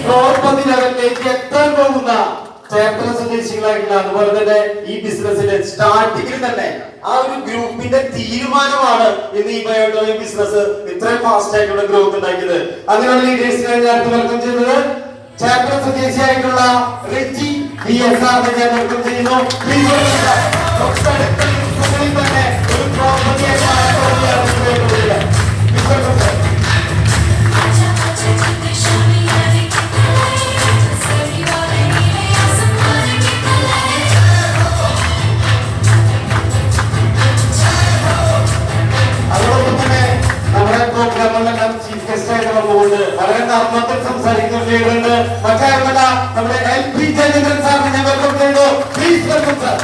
ക്രോർപതി ലെവലിലേക്ക് എത്താൻ പോകുന്ന ചേർത്തല സ്വദേശികളായിട്ടുള്ള അതുപോലെ തന്നെ ഈ ബിസിനസ്സിന്റെ സ്റ്റാർട്ടിങ്ങിൽ തന്നെ ആ ഒരു ഗ്രൂപ്പിന്റെ തീരുമാനമാണ് ഇന്ന് ഈ ബയോട്ടോറിയം ബിസിനസ് ഇത്രയും ഫാസ്റ്റ് ആയിട്ടുള്ള ഗ്രോത്ത് ഉണ്ടാക്കിയത്. അങ്ങനെയുള്ള ലീഡേഴ്സിനെ നേരത്തെ വെൽക്കം ചെയ്യുന്നത് ചേർത്തല സ്വദേശിയായിട്ടുള്ള റിജി BSR ഞാൻ വെൽക്കം ചെയ്യുന്നു. തന്നെ ഒരു ക്രോർപതി ചീഫ് ഗസ്റ്റ് ആയിട്ട് വന്നുകൊണ്ട് വളരെ നർമ്മത്തിൽ സംസാരിക്കുന്നുണ്ട്. മറ്റാരുമല്ല നമ്മുടെ LP ജയചന്ദ്രൻ സാറിനെ ഞാൻ വെൽക്കം ചെയ്യുന്നു. Please welcome sir.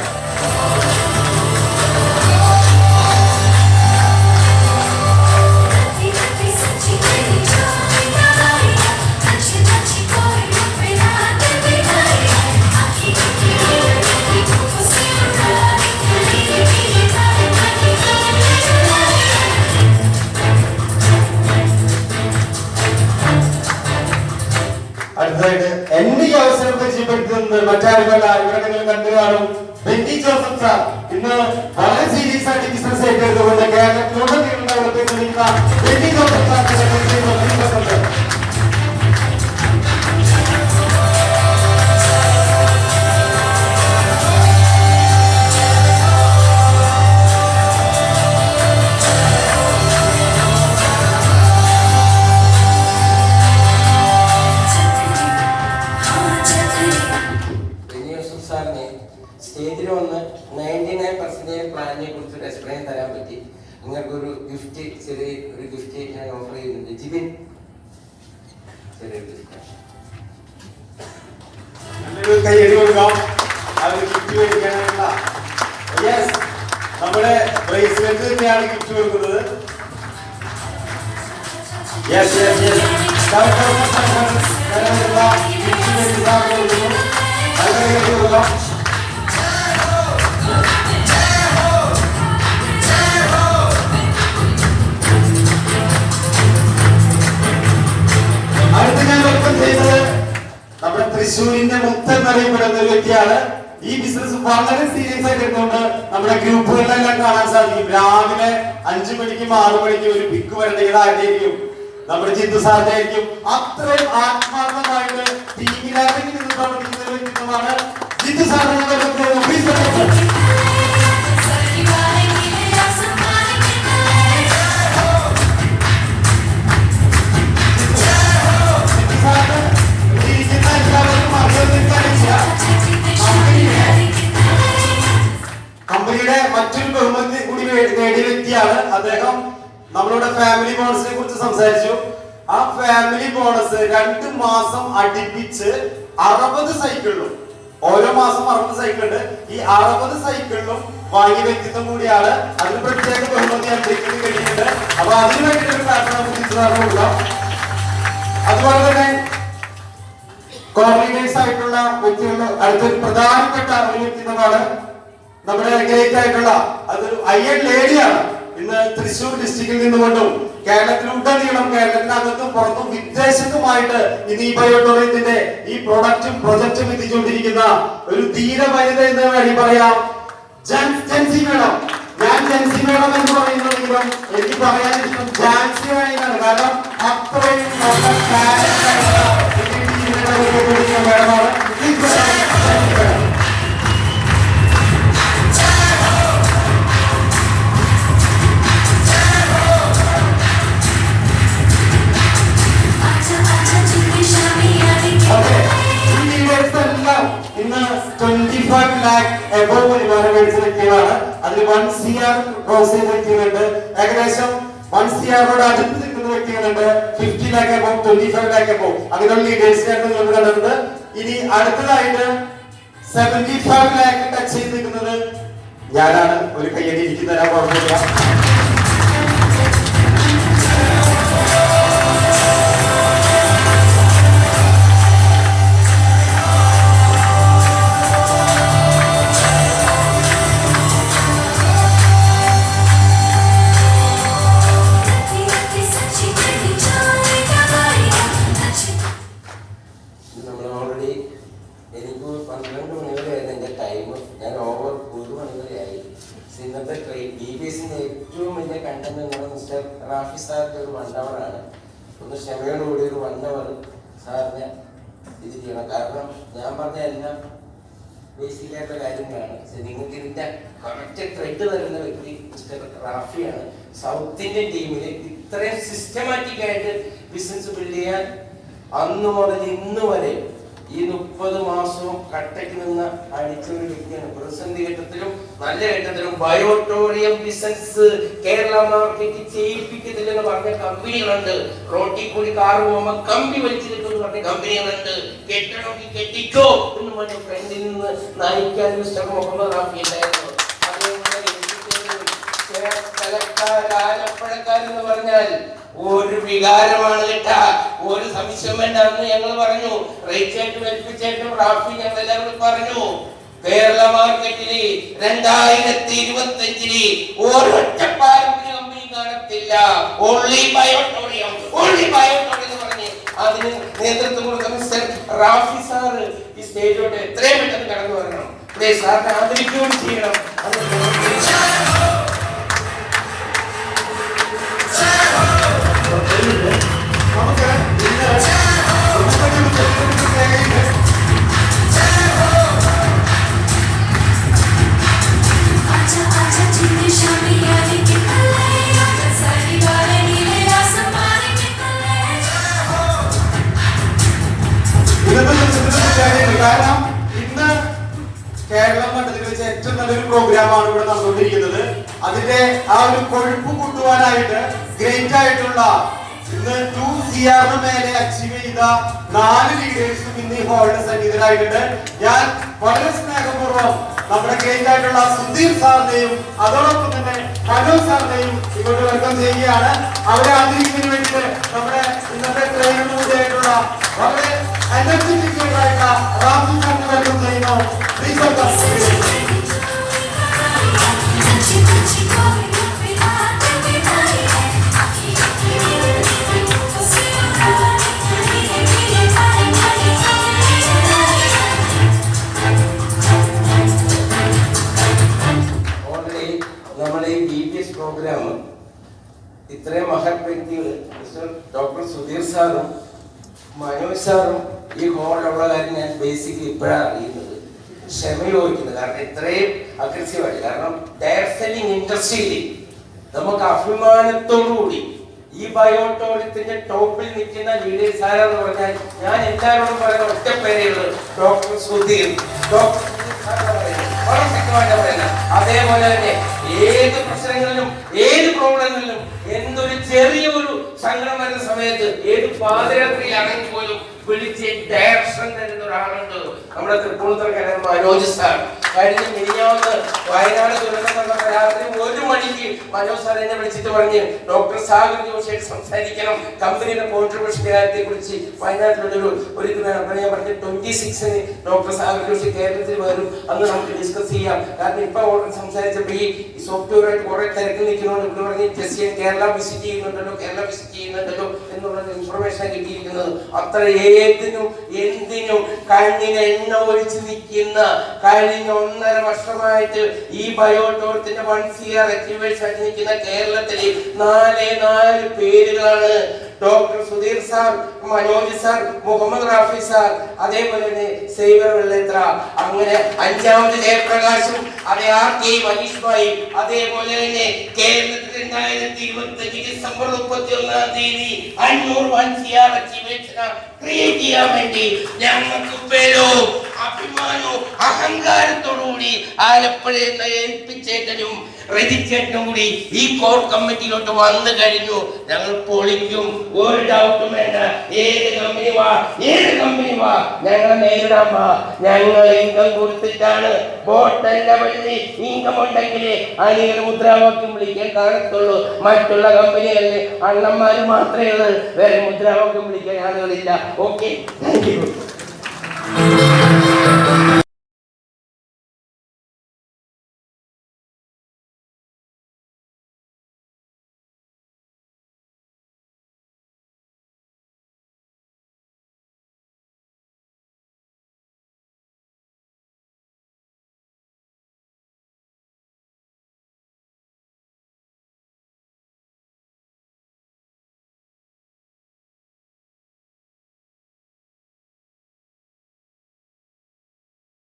അടുത്തതായിട്ട് എന്നെ ഈ അവസരം പരിചയപ്പെടുത്തുന്നത് മറ്റാരുമല്ല, ഇവിടെ നിങ്ങൾ കണ്ടു കാണും, ബെന്നി ജോസഫ് സാർ. ഇന്ന് വളരെ സീരിയസ് ആയിട്ട് ബിസിനസ് ഏറ്റെടുത്തുകൊണ്ട് കേരളത്തിലുടനീളം ബെന്നി ജോസഫ് സാർ. സ്റ്റേജിൽ വന്ന് 99% പ്ലാനിനെ കുറിച്ച് എക്സ്പ്ലെയിൻ തരാൻ പറ്റി. നിങ്ങൾക്കൊരു ഗിഫ്റ്റ്, ചെറിയൊരു ഗിഫ്റ്റ് ഞാൻ ഓഫർ ചെയ്യുന്നുണ്ട്. ജിബിൻ ചെറിയൊരു ഗിഫ്റ്റ് കൈയടി കൊടുക്കാം. ഗിഫ്റ്റ് മേടിക്കാനുള്ള നമ്മുടെ ബ്രേസ്ലെറ്റ് തന്നെയാണ് ഗിഫ്റ്റ് കൊടുക്കുന്നത്. അടുത്ത് ഞാൻ വെൽക്കം ചെയ്യുന്നത് നമ്മുടെ തൃശ്ശൂരിന്റെ മുത്തൻ എന്നറിയപ്പെടുന്ന ഒരു വ്യക്തിയാണ്. ഈ ബിസിനസ് വളരെ സീരിയസ് ആയിട്ട് എടുത്തുകൊണ്ട് നമ്മുടെ ഗ്രൂപ്പുകളിലെല്ലാം കാണാൻ സാധിക്കും. രാവിലെ 5 മണിക്കും 6 മണിക്കും ഒരു പിക്ക് വരേണ്ടത് ആയിരിക്കും നമ്മുടെ ജിന്ദു സാറിന്റെ ആയിരിക്കും. അത്രയും ആത്മാർത്ഥമായിട്ട് ടീമിനായിട്ട് നിന്ന് പ്രവർത്തിക്കുന്ന ഒരു വ്യക്തിത്വമാണ് ജിന്ദു സാറിനെ വെൽക്കം ചെയ്യുന്നു. Please welcome. കമ്പനിയുടെ മറ്റൊരു ബഹുമതി കൂടി നേടിയ വ്യക്തിയാണ് അദ്ദേഹം. നമ്മളുടെ ഫാമിലി ബോണസിനെ കുറിച്ച് സംസാരിച്ചു. ആ ഫാമിലി ബോണസ് 2 മാസം അടുപ്പിച്ച് 60 സൈക്കിളിലും, ഓരോ മാസം 60 സൈക്കിൾ ഉണ്ട്. ഈ 60 സൈക്കിളിലും വാങ്ങിയ വ്യക്തിത്വം കൂടിയാണ്. അതിന് പ്രത്യേക ബഹുമതി അന്തരിക്കുന്നത് കഴിയുന്നുണ്ട്. അപ്പൊ അതിനു വേണ്ടിയിട്ട് നമുക്ക് കൊടുക്കാം. അതുപോലെ തന്നെ കോർഡിനേറ്റേഴ്സ് ആയിട്ടുള്ള വ്യക്തികളുടെ അടുത്തൊരു പ്രധാനപ്പെട്ട ഒരു വ്യക്തിത്വമാണ് നമ്മുടെ ഗ്രേറ്റ് ആയിട്ടുള്ള അതൊരു അയ്യൻ ലേഡിയാണ്. ഇന്ന് തൃശ്ശൂർ ഡിസ്ട്രിക്റ്റിൽ നിന്നുകൊണ്ടും കേരളത്തിലുടനീളം, കേരളത്തിനകത്തും പുറത്തും വിദേശത്തുമായിട്ട് ഇന്ന് ഈ ബയോട്ടോറിയത്തിന്റെ ഈ പ്രൊഡക്റ്റും പ്രൊജക്റ്റും എത്തിച്ചുകൊണ്ടിരിക്കുന്ന ഒരു ധീര വനിത എന്ന് വേണമെങ്കിൽ പറയാം, ജാൻസി മേഡം. ഞാൻ ജാൻസി മേഡം എന്ന് പറയുന്നതെങ്കിലും എനിക്ക് പറയാൻ ഇഷ്ടം ജാൻസി മേഡമാണ്. കാരണം അത്രയും മേഡമാണ്. ഇന്ന് 25 lakh എബോവ് വരുമാനം മേടിച്ച വ്യക്തികളാണ്. അതിൽ 1 CR ക്രോസ് ചെയ്ത വ്യക്തികളുണ്ട്. ഏകദേശം 1 CR അടുത്ത് നിൽക്കുന്ന വ്യക്തികളുണ്ട്. 50 lakh എബോവ്, 25 lakh എബോവ്, അങ്ങനെയുള്ള ലീഡേഴ്സിനാണ് നമ്മൾ കണ്ടത്. ഇനി അടുത്തതായിട്ട് 75 lakh ടച്ച് ചെയ്ത് നിൽക്കുന്നത് ഞാനാണ്. ഒരു കയ്യടി എനിക്ക് തരാൻ കുഴപ്പമില്ല. റാഫി സാറിന്റെ ഒരു 1 hour ഒന്ന് ക്ഷമയോടുകൂടി ഒരു 1 hour സാറിന് ഇത് ചെയ്യണം. കാരണം ഞാൻ പറഞ്ഞ എല്ലാം ബേസിക് ആയിട്ടുള്ള കാര്യങ്ങളാണ്. നിങ്ങൾക്ക് ഇതിന്റെ കറക്റ്റ് ത്രെഡ് തരുന്ന വ്യക്തി മിസ്റ്റർ റാഫിയാണ്. സൗത്ത് ഇന്ത്യൻ ടീമിൽ ഇത്രയും സിസ്റ്റമാറ്റിക് ആയിട്ട് ബിസിനസ് ബിൽഡ് ചെയ്യാൻ അന്ന് മുതൽ ഇന്ന് വരെ ഈ 30 മാസവും കട്ടയ്ക്ക് നിന്ന് അടിച്ച ഒരു വ്യക്തിയാണ്. പ്രതിസന്ധി ഘട്ടത്തിലും നല്ല ഘട്ടത്തിലും ബയോട്ടോറിയം ബിസിനസ് കേരള മാർക്കറ്റ് ചെയ്യിപ്പിക്കത്തില്ലെന്ന് പറഞ്ഞ കമ്പനികളുണ്ട്. റോട്ടിൽ കൂടി കാറ് പോകുമ്പോൾ കമ്പി വലിച്ചിരിക്കുന്നു പറഞ്ഞ കമ്പനികളുണ്ട്. കെട്ടണമെങ്കിൽ കെട്ടിക്കോ എന്ന് പറഞ്ഞ ഫ്രണ്ടിൽ നിന്ന് നയിക്കാൻ മിസ്റ്റർ മുഹമ്മദ് റാഫി ഉണ്ടായിരുന്നു. ആലപ്പുഴക്കാരെന്ന് പറഞ്ഞാൽ ഒരു വികാരമാണ് കേട്ടാ, ഒരു സംശയം വേണ്ട. അന്ന് ഞങ്ങൾ പറഞ്ഞു, റേച്ചേറ്റും ഏൽപ്പിച്ചേറ്റും റാഫി ഞങ്ങൾ എല്ലാവരും പറഞ്ഞു, കേരള മാർക്കറ്റില് 2025 ഒരൊറ്റ പാരമ്പര്യ കമ്പനി കാണത്തില്ല. ഓൺലി ബയോട്ടോറിയം എന്ന് പറഞ്ഞ് അതിന് നേതൃത്വം കൊടുക്കുന്ന മിസ്റ്റർ റാഫി സാറ് ഈ സ്റ്റേജിലോട്ട് എത്രയും പെട്ടെന്ന് കടന്നു വരണം. സാറിനെ ആദരിക്കുകയും ചെയ്യണം. കാരണം ഇന്ന് കേരളം കണ്ടതിൽ വെച്ച് ഏറ്റവും നല്ലൊരു പ്രോഗ്രാമാണ് ഇവിടെ നടന്നുകൊണ്ടിരിക്കുന്നത്. അതിന്റെ ആ ഒരു കൊഴുപ്പ് കൂട്ടുവാനായിട്ട് ഗ്രേറ്റ് ആയിട്ടുള്ള ഇന്ന് 2 CR മേലെ അച്ചീവ് ചെയ്ത 4 ലീഡേഴ്സും ഇന്ന് ഈ ഹാളിൽ സന്നിഹിതരായിട്ടുണ്ട്. ഞാൻ വളരെ സ്നേഹപൂർവ്വം നമ്മുടെ ഗ്രേറ്റ് ആയിട്ടുള്ള സുധീർ സാറിനെയും അതോടൊപ്പം തന്നെ മനോജ് സാറിനെയും ഇങ്ങോട്ട് വെൽക്കം ചെയ്യുകയാണ്. അവരെ ആദരിക്കുന്നതിന് വേണ്ടിയിട്ട് നമ്മുടെ ഇന്നത്തെ ട്രെയിനിന് കൂടിയായിട്ടുള്ള വളരെ എനർജറ്റിക് ആയിട്ടുള്ള റാഫി സാറിനെ വെൽക്കം ചെയ്യുന്നു. Please welcome. നമ്മുടെ ഈ BPS പ്രോഗ്രാം ഇത്രയും മഹത് വ്യക്തികൾ മിസ്റ്റർ ഡോക്ടർ സുധീർ സാറും മനോജ് സാറും ഈ ഹോളിലുള്ള കാര്യം ഞാൻ ബേസിക്കലി ഇപ്പോഴാണ് അറിയുന്നത്. ക്ഷമ ചോദിക്കുന്നത്. കാരണം ഇത്രയും അഗ്രസീവായിട്ട്, കാരണം ഡയർ സെല്ലിംഗ് ഇൻഡസ്ട്രിയിൽ നമുക്ക് അഭിമാനത്തോടുകൂടി ഈ ബയോട്ടോറിയത്തിന്റെ ടോപ്പിൽ നിൽക്കുന്ന ലീഡേഴ്സ് ആരാന്ന് പറഞ്ഞാൽ ഞാൻ എല്ലാവരോടും പറയുന്ന ഒറ്റ പേരുള്ളത് ഡോക്ടർ സുധീർ. ഡോക്ടർ അതേപോലെ തന്നെ ഏത് പ്രശ്നങ്ങളിലും ഏത് പ്രോബ്ലങ്ങളിലും എന്തൊരു ചെറിയൊരു സങ്കടം വരുന്ന സമയത്ത് ഏത് പാതിരാത്രിയിൽ ഇറങ്ങി പോലും വിളിച്ച് ഡയറക്ഷൻ തരുന്ന ഒരാളുണ്ട് നമ്മുടെ തൃപ്പൂണിത്തുറക്കാരൻ മനോജ് സാർ. കഴിഞ്ഞ മിനിഞ്ഞാന്ന് വയനാട് ദുരന്തം നടന്ന രാത്രി 1 മണിക്ക് മനോജ് സാർ എന്നെ വിളിച്ചിട്ട് പറഞ്ഞ് ഡോക്ടർ സാഗർ ജോഷിയായിട്ട് സംസാരിക്കണം, കമ്പനിയുടെ കോൺട്രിബ്യൂഷന്റെ കാര്യത്തെ കുറിച്ച് വയനാട്ടിലൊരു ഇത് വേണം. അപ്പോൾ ഞാൻ പറഞ്ഞു 26-ന് ഡോക്ടർ സാഗർ ജോഷി കേരളത്തിൽ വരും, അന്ന് നമുക്ക് ഡിസ്കസ് ചെയ്യാം. കാരണം ഇപ്പൊ ഓൾറെഡി സംസാരിച്ചപ്പോൾ ഈ സോഫ്റ്റ്വെയറായിട്ട് കുറെ തിരക്ക് നിൽക്കുന്നതുകൊണ്ട് ഇവിടെ പറഞ്ഞ് ജസ്റ്റ് കേരള വിസിറ്റ് ചെയ്യുന്നുണ്ടല്ലോ എന്നുള്ള ഇൻഫർമേഷൻ കിട്ടിയിരിക്കുന്നത്. അത്ര ഏതിനും എന്തിനും കണ്ണിന് എണ്ണ ഒഴിച്ച് നിൽക്കുന്ന കഴിഞ്ഞ 1.5 വർഷമായിട്ട് ഈ ബയോട്ടോറിയത്തിന്റെ 1 CR അച്ചീവേഴ്സ് ആയിട്ട് നിൽക്കുന്ന കേരളത്തിലെ 4 പേരുകളാണ്. Doctor Sudheer sir, Manoj sir, Muhammad Rafi sir, അതേപോലെ തന്നെ സേവർ വെള്ളത്ര, അങ്ങനെ 5ാമത് ജയപ്രകാശും, അതേ RK മനീഷ് ഭായി, അതേപോലെ തന്നെ കേരളത്തിൽ 2025 ഡിസംബർ 31-ാം തീയതി 501 CR അച്ചീവേഴ്സിനെ ക്രിയേറ്റ് ചെയ്യാൻ വേണ്ടി ഞങ്ങൾക്ക് പേരും അഭിമാനവും അഹങ്കാരത്തോടുകൂടി ആലപ്പുഴയിൽ ഏൽപ്പിച്ചേറ്റനും റെജിച്ചേറ്റനും കൂടി ഈ കോർ കമ്മിറ്റിയിലോട്ട് വന്നു കഴിഞ്ഞു. ഞങ്ങൾ പൊളിക്കും, ഒരു ഡൗട്ടും വേണ്ട. ഏത് കമ്പനി വാ ഞങ്ങളെ നേരിടാൻ വാ. ഞങ്ങൾ ഇൻകം കൊടുത്തിട്ടാണ് ബോട്ടല്ല വഴി ഇൻകം ഉണ്ടെങ്കിൽ അണികൾ മുദ്രാവാക്യം വിളിക്കാൻ കാണത്തുള്ളൂ. മറ്റുള്ള കമ്പനികളിൽ അണ്ണന്മാര് മാത്രമേ ഉള്ളൂ, വേറെ മുദ്രാവാക്യം വിളിക്കാൻ ആളുകളില്ല. Okay, thank you.